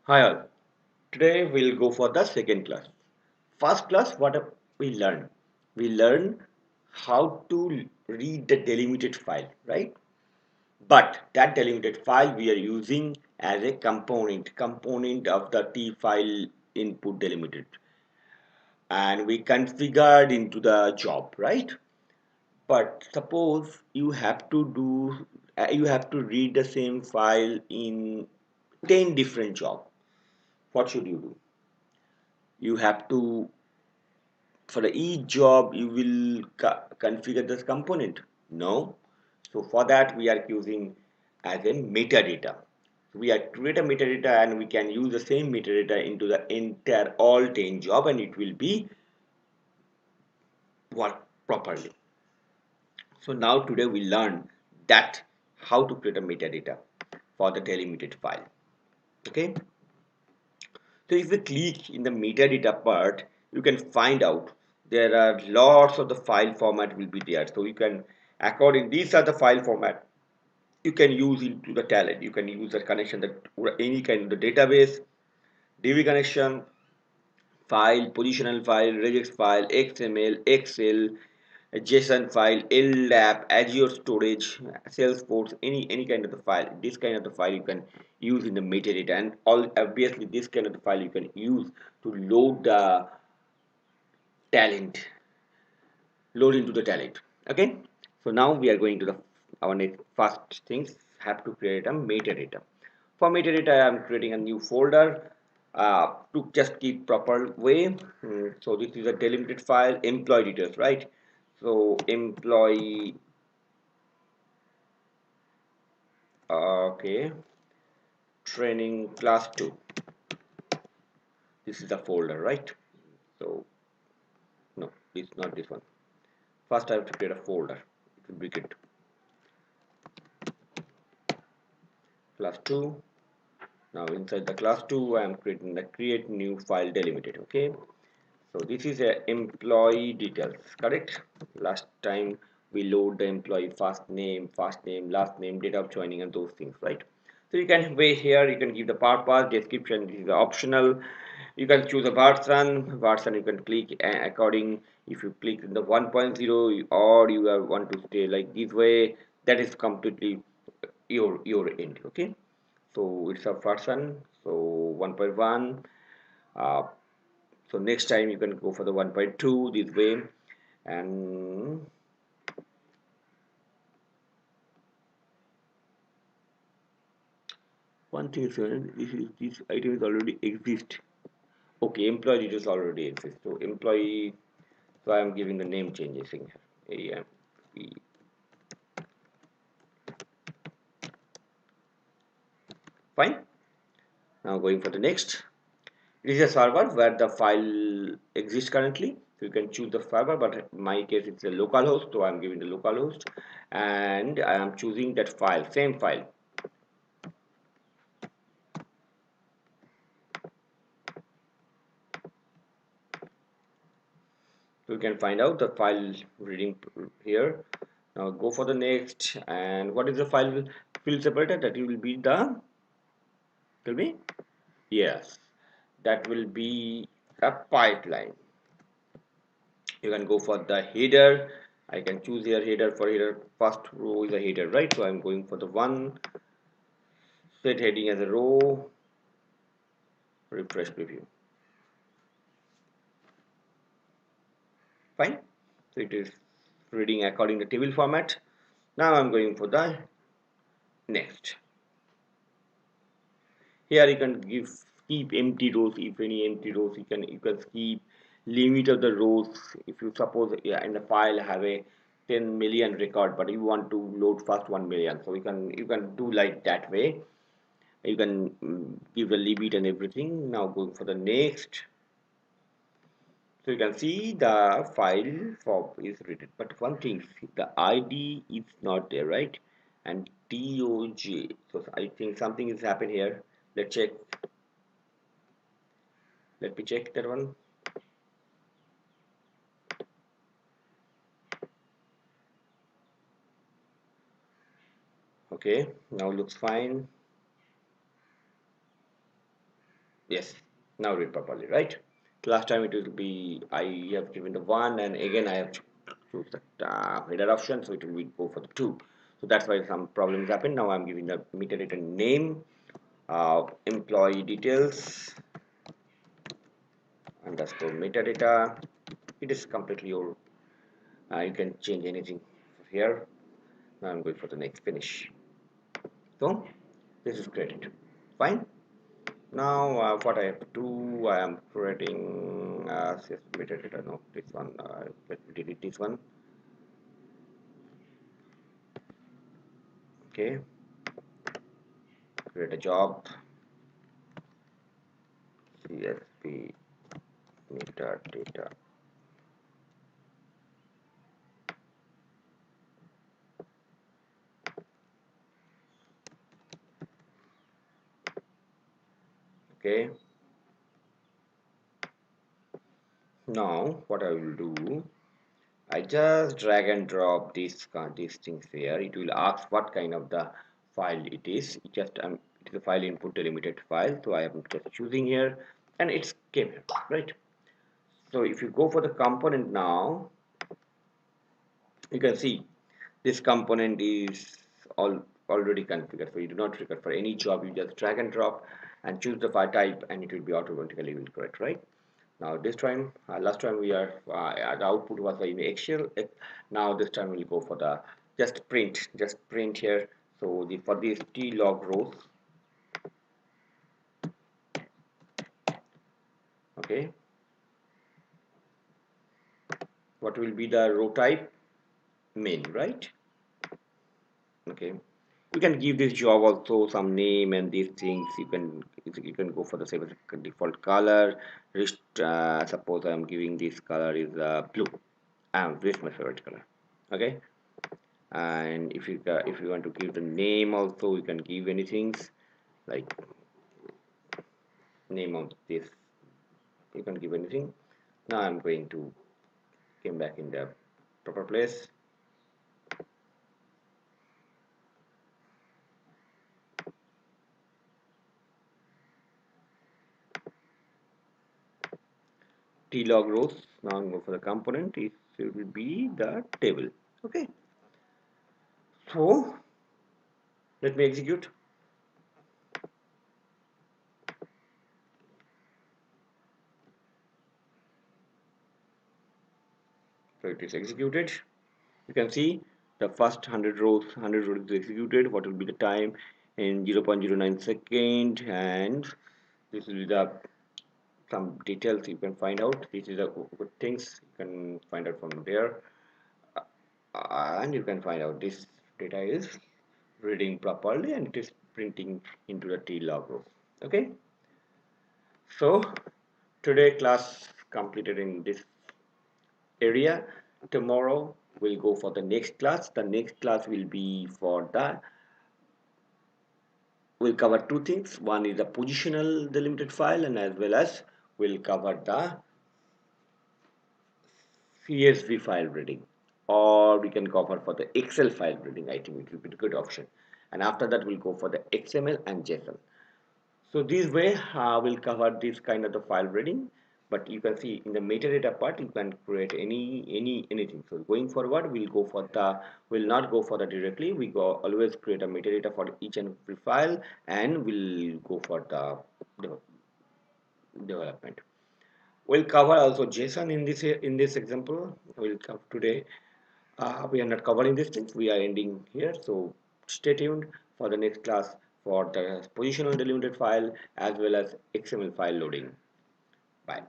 Hi all. Today we'll go for the second class. First class, what we learn? We learn how to read the delimited file, right? But that delimited file we are using as a component of the T file input delimited, and we configured into the job, right? But suppose you have to read the same file in 10 different job. What should you do? You have to for each job you will configure this component. No, so for that we are using as a metadata. We are create a metadata and we can use the same metadata into the entire all 10 job and it will be work properly. So now today we learn that how to create a metadata for the delimited file. Okay, so if we click in the metadata part, you can find out there are lots of the file format will be there. So you can according these are the file format you can use into the Talend. You can use the connection that or any kind of the database, DB connection, file, positional file, regex file, XML, Excel, JSON file, LDAP, Azure storage, Salesforce, any kind of the file. This kind of the file you can use in the metadata, and all obviously this kind of the file you can use to talent load into the Talend. Okay, so now we are going to the our next first things have to create a metadata. For metadata I am creating a new folder to just keep proper way. So this is a delimited file, employee details, right? So employee, okay, training class 2, this is the folder, right? So no, this is not this one. First I have to create a folder. It will be good. Class 2. Now inside the class 2 I am creating the create new file delimited. Okay, so this is a employee details, correct? Last time we load the employee first name, last name, date of joining, and those things, right? So you can wait here, you can give the purpose, description. This is optional. You can choose a version you can click according. If you click in the 1.0 or you want to stay like this way, that is completely your end. Okay, so it's a version, so 1.1. So next time you can go for the 1.2 this way. And one thing is this item is already exist. Okay, employee details already exist. So employee, so I am giving the name changes in here. AMP. Fine. Now going for the next. It is a server where the file exists currently. So you can choose the server, but in my case it's a local host, so I'm giving the local host, and I am choosing that file, same file. So you can find out the file reading here. Now go for the next, and what is the file field separator? That will be the, tell me, yes, that will be a pipeline. You can go for the header. I can choose here header. For header, first row is a header, right? So I'm going for the one, set heading as a row, refresh preview. Fine. So it is reading according to table format. Now I'm going for the next. Here you can keep empty rows. If any empty rows, you can keep limit of the rows. If you suppose, yeah, in the file have a 10 million record, but you want to load first 1 million, so you can do like that way. You can give the limit and everything. Now going for the next. So you can see the file for is written, but one thing, the ID is not there, right? And TOJ. So I think something is happened here. Let's check. Let me check that one. Okay, now looks fine. Yes, now read properly, right? Last time it will be I have given the one, and again I have to choose the header option, so it will be go for the two. So that's why some problems happen. Now I'm giving the metadata name, employee details underscore metadata. It is completely your. You can change anything here. Now I'm going for the next finish. So this is created. Fine. Now what I have to do, I am creating metadata. No, this one. Let me delete this one. Okay, create a job. CSV metadata. Okay. Now what I will do, I just drag and drop these things here. It will ask what kind of the file it is. It is a file input delimited file. So I am just choosing here, and it's came here, right? So if you go for the component now, you can see this component is already configured. So you do not require for any job. You just drag and drop and choose the file type, and it will be automatically will correct, right? Now this time, last time we are the output was in Excel. Now this time we'll go for the just print here. So for these t log rows, okay, what will be the row type? Main, right? Okay, you can give this job also some name and these things. You can go for the same default color. Suppose I'm giving this color is blue. This is my favorite color. Okay, and if you want to give the name also, you can give anything like name of this. You can give anything. Now I'm going to came back in the proper place. T-log rows. Now I'm go for the component. It will be the table. Okay, so let me execute. So it is executed. You can see the first 100 rows is executed. What will be the time in 0.09 second, and this will be the some details you can find out. This is the good things you can find out from there, and you can find out this data is reading properly and it is printing into the T log row. Okay, so today class completed in this area. Tomorrow we'll go for the next class. The next class will be for the we'll cover two things. One is the positional delimited file, and as well as we'll cover the CSV file reading, or we can cover for the Excel file reading. I think it will be a good option. And after that we'll go for the XML and JSON. So this way we'll cover this kind of the file reading. But you can see in the metadata part you can create anything. So going forward we'll not go for the directly. We go always create a metadata for each and every file, and we'll go for the development. We'll cover also JSON in this example. We'll cover today. We are not covering these things. We are ending here. So stay tuned for the next class for the positional delimited file as well as XML file loading. Bye.